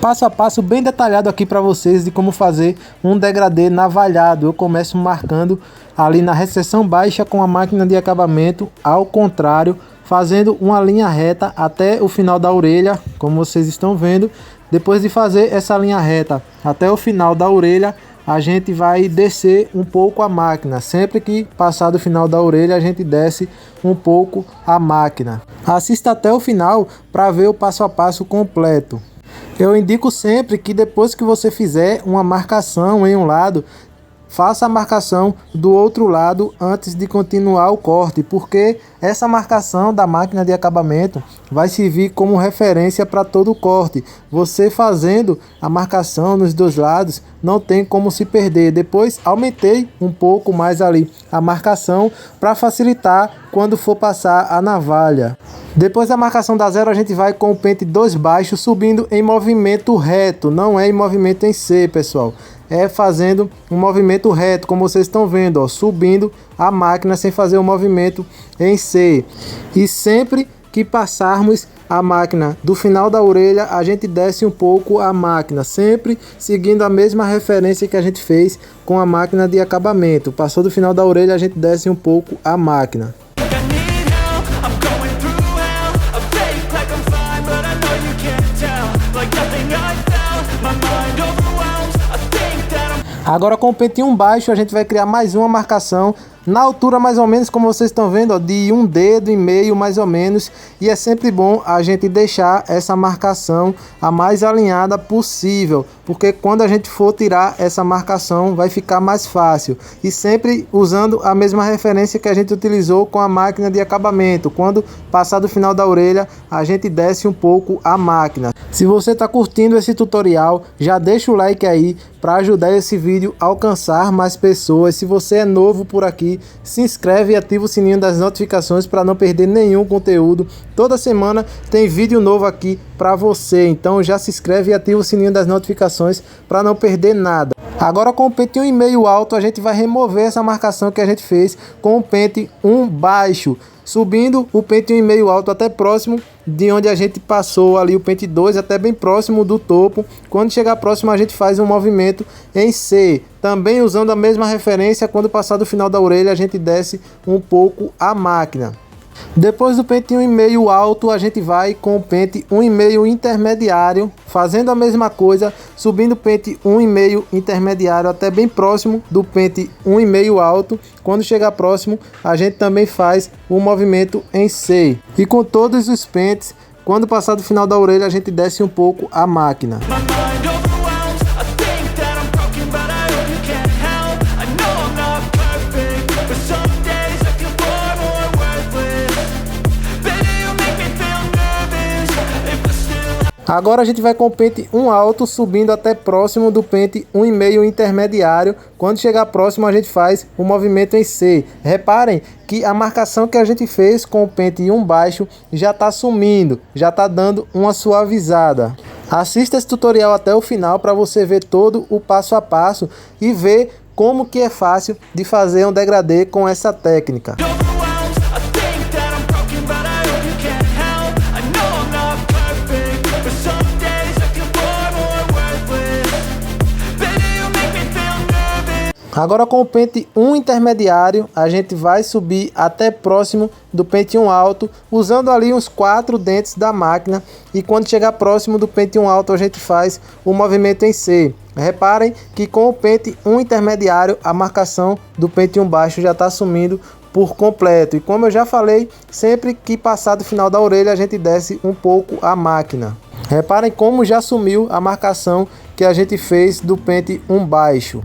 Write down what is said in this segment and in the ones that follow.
Passo a passo bem detalhado aqui para vocês de como fazer um degradê navalhado. Eu começo marcando ali na reseção baixa com a máquina de acabamento, ao contrário, fazendo uma linha reta até o final da orelha, como vocês estão vendo. Depois de fazer essa linha reta até o final da orelha, a gente vai descer um pouco a máquina. Sempre que passar do final da orelha, a gente desce um pouco a máquina. Assista até o final para ver o passo a passo completo. Eu indico sempre que depois que você fizer uma marcação em um lado, faça a marcação do outro lado antes de continuar o corte, porque essa marcação da máquina de acabamento vai servir como referência para todo o corte. Você fazendo a marcação nos dois lados, não tem como se perder. Depois aumentei um pouco mais ali a marcação para facilitar quando for passar a navalha. Depois da marcação da zero, a gente vai com o pente 2 baixo subindo em movimento reto, não é em movimento em C, pessoal. É fazendo um movimento reto, como vocês estão vendo, ó, subindo a máquina sem fazer o movimento em C. E sempre que passarmos a máquina do final da orelha, a gente desce um pouco a máquina, sempre seguindo a mesma referência que a gente fez com a máquina de acabamento. Passou do final da orelha, a gente desce um pouco a máquina. Agora com o pente 1 baixo a gente vai criar mais uma marcação na altura mais ou menos como vocês estão vendo, ó, de um dedo e meio mais ou menos, e é sempre bom a gente deixar essa marcação a mais alinhada possível, porque quando a gente for tirar essa marcação vai ficar mais fácil, e sempre usando a mesma referência que a gente utilizou com a máquina de acabamento. Quando passar do final da orelha, a gente desce um pouco a máquina. Se você está curtindo esse tutorial, já deixa o like aí para ajudar esse vídeo a alcançar mais pessoas. Se você é novo por aqui, se inscreve e ativa o sininho das notificações para não perder nenhum conteúdo. Toda semana tem vídeo novo aqui para você, então já se inscreve e ativa o sininho das notificações para não perder nada. Agora com o pente 1,5 alto, a gente vai remover essa marcação que a gente fez com o pente 1 baixo, subindo o pente 1,5 alto até próximo de onde a gente passou ali o pente 2, até bem próximo do topo. Quando chegar próximo, a gente faz um movimento em C, também usando a mesma referência. Quando passar do final da orelha, a gente desce um pouco a máquina. Depois do pente 1,5 alto, a gente vai com o pente 1,5 intermediário, fazendo a mesma coisa, subindo o pente 1,5 intermediário até bem próximo do pente 1,5 alto. Quando chegar próximo, a gente também faz o movimento em C. E com todos os pentes, quando passar do final da orelha, a gente desce um pouco a máquina. Agora a gente vai com o pente 1 alto, subindo até próximo do pente 1,5 intermediário. Quando chegar próximo, a gente faz o movimento em C. Reparem que a marcação que a gente fez com o pente 1 baixo já está sumindo, já está dando uma suavizada. Assista esse tutorial até o final para você ver todo o passo a passo e ver como que é fácil de fazer um degradê com essa técnica. Agora com o pente 1 intermediário, a gente vai subir até próximo do pente 1 alto, usando ali uns 4 dentes da máquina, e quando chegar próximo do pente 1 alto, a gente faz o movimento em C. Reparem que com o pente 1 intermediário, a marcação do pente 1 baixo já está sumindo por completo. E como eu já falei, sempre que passar do final da orelha, a gente desce um pouco a máquina. Reparem como já sumiu a marcação que a gente fez do pente 1 baixo.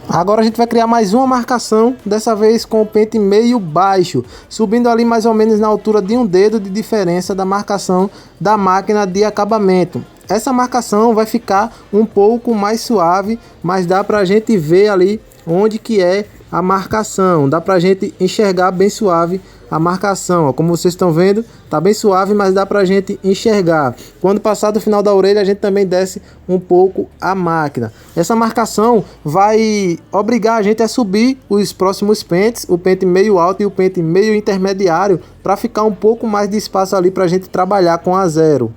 Agora a gente vai criar mais uma marcação, dessa vez com o pente meio baixo, subindo ali mais ou menos na altura de um dedo de diferença da marcação da máquina de acabamento. Essa marcação vai ficar um pouco mais suave, mas dá pra gente ver ali onde que é a marcação. Dá pra gente enxergar bem suave a marcação, ó. Como vocês estão vendo, tá bem suave, mas dá pra gente enxergar. Quando passar do final da orelha, a gente também desce um pouco a máquina. Essa marcação vai obrigar a gente a subir os próximos pentes, o pente meio alto e o pente meio intermediário, para ficar um pouco mais de espaço ali pra gente trabalhar com a zero.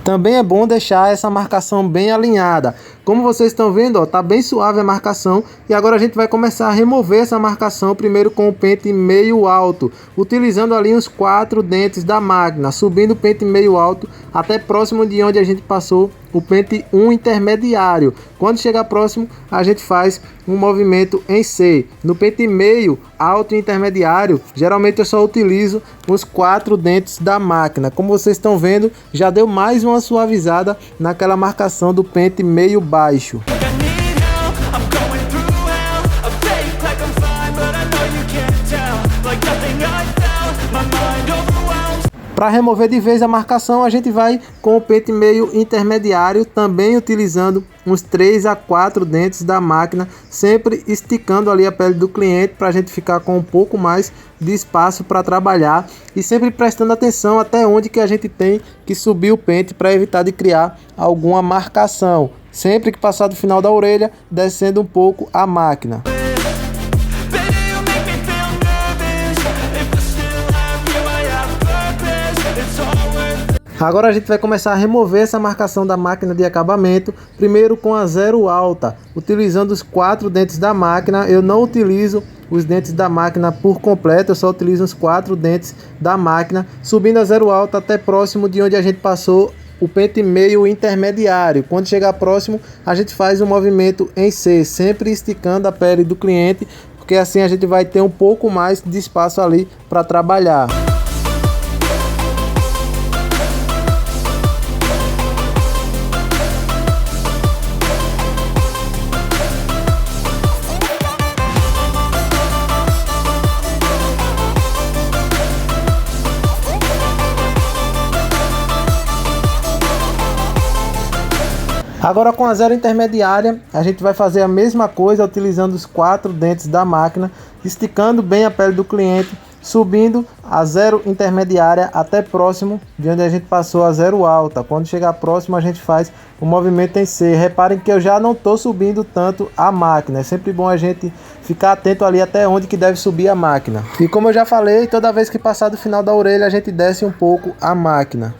Também é bom deixar essa marcação bem alinhada. Como vocês estão vendo, ó, tá bem suave a marcação. E agora a gente vai começar a remover essa marcação primeiro com o pente meio alto, utilizando ali os 4 dentes da máquina, subindo o pente meio alto até próximo de onde a gente passou o pente 1 intermediário. Quando chegar próximo, a gente faz um movimento em C. No pente meio alto e intermediário, geralmente eu só utilizo os 4 dentes da máquina. Como vocês estão vendo, já deu mais uma suavizada naquela marcação do pente meio baixo. Para remover de vez a marcação, a gente vai com o pente meio intermediário, também utilizando uns 3 a 4 dentes da máquina, sempre esticando ali a pele do cliente para a gente ficar com um pouco mais de espaço para trabalhar e sempre prestando atenção até onde que a gente tem que subir o pente para evitar de criar alguma marcação. Sempre que passar do final da orelha, descendo um pouco a máquina. Agora a gente vai começar a remover essa marcação da máquina de acabamento, primeiro com a zero alta, utilizando os 4 dentes da máquina. Eu não utilizo os dentes da máquina por completo, eu só utilizo os 4 dentes da máquina, subindo a zero alta até próximo de onde a gente passou o pente meio intermediário. Quando chegar próximo, a gente faz um movimento em C, sempre esticando a pele do cliente, porque assim a gente vai ter um pouco mais de espaço ali para trabalhar. Agora com a zero intermediária, a gente vai fazer a mesma coisa utilizando os 4 dentes da máquina, esticando bem a pele do cliente, subindo a zero intermediária até próximo de onde a gente passou a zero alta. Quando chegar próximo, a gente faz o movimento em C. Reparem que eu já não estou subindo tanto a máquina. É sempre bom a gente ficar atento ali até onde que deve subir a máquina. E como eu já falei, toda vez que passar do final da orelha, a gente desce um pouco a máquina.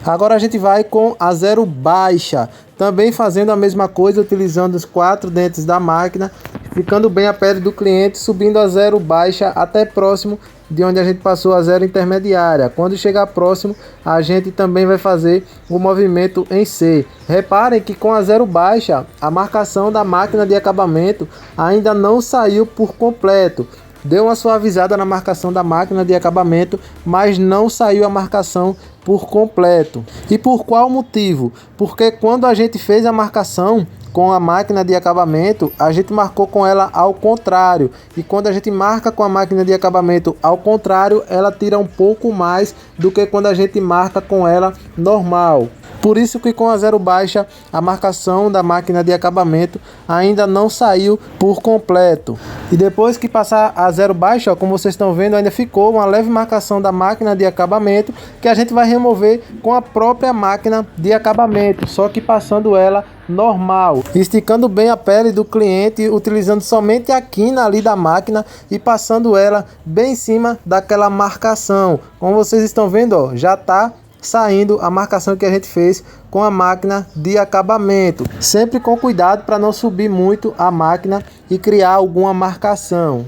Agora a gente vai com a zero baixa, também fazendo a mesma coisa, utilizando os 4 dentes da máquina, ficando bem a pele do cliente, subindo a zero baixa até próximo de onde a gente passou a zero intermediária. Quando chegar próximo, a gente também vai fazer o movimento em C. Reparem que com a zero baixa, a marcação da máquina de acabamento ainda não saiu por completo. Deu uma suavizada na marcação da máquina de acabamento, mas não saiu a marcação por completo. E por qual motivo? Porque quando a gente fez a marcação com a máquina de acabamento, a gente marcou com ela ao contrário. E quando a gente marca com a máquina de acabamento ao contrário, ela tira um pouco mais do que quando a gente marca com ela normal. Por isso que com a zero baixa, a marcação da máquina de acabamento ainda não saiu por completo. E depois que passar a zero baixa, ó, como vocês estão vendo, ainda ficou uma leve marcação da máquina de acabamento que a gente vai remover com a própria máquina de acabamento, só que passando ela normal, esticando bem a pele do cliente, utilizando somente a quina ali da máquina e passando ela bem em cima daquela marcação. Como vocês estão vendo, ó, já está saindo a marcação que a gente fez com a máquina de acabamento, sempre com cuidado para não subir muito a máquina e criar alguma marcação.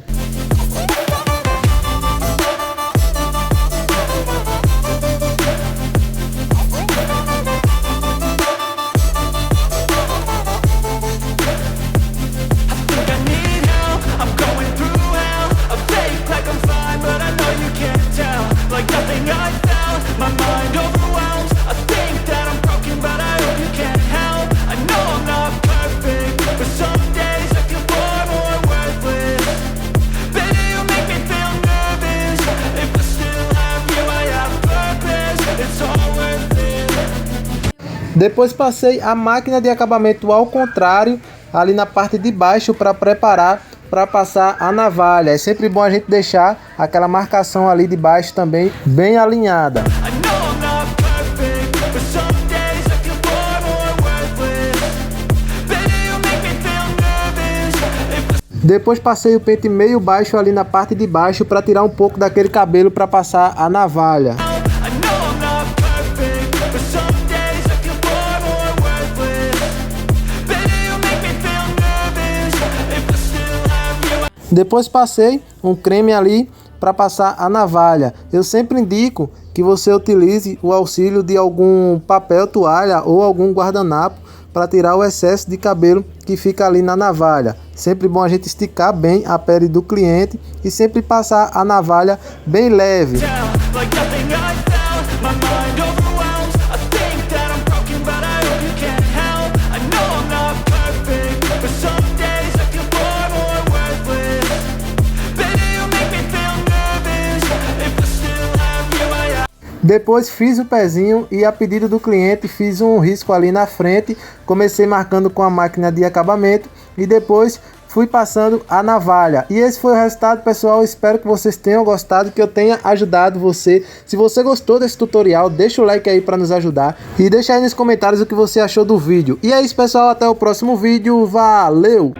I'm going through hell, a fake like I'm Depois passei a máquina de acabamento ao contrário, ali na parte de baixo, para preparar para passar a navalha. É sempre bom a gente deixar aquela marcação ali de baixo também bem alinhada. Depois passei o pente meio baixo ali na parte de baixo para tirar um pouco daquele cabelo para passar a navalha. Depois passei um creme ali para passar a navalha. Eu sempre indico que você utilize o auxílio de algum papel toalha ou algum guardanapo para tirar o excesso de cabelo que fica ali na navalha. Sempre bom a gente esticar bem a pele do cliente e sempre passar a navalha bem leve. Depois fiz o pezinho e a pedido do cliente fiz um risco ali na frente, comecei marcando com a máquina de acabamento e depois fui passando a navalha. E esse foi o resultado, pessoal. Espero que vocês tenham gostado, que eu tenha ajudado você. Se você gostou desse tutorial, deixa o like aí para nos ajudar e deixa aí nos comentários o que você achou do vídeo. E é isso, pessoal, até o próximo vídeo. Valeu!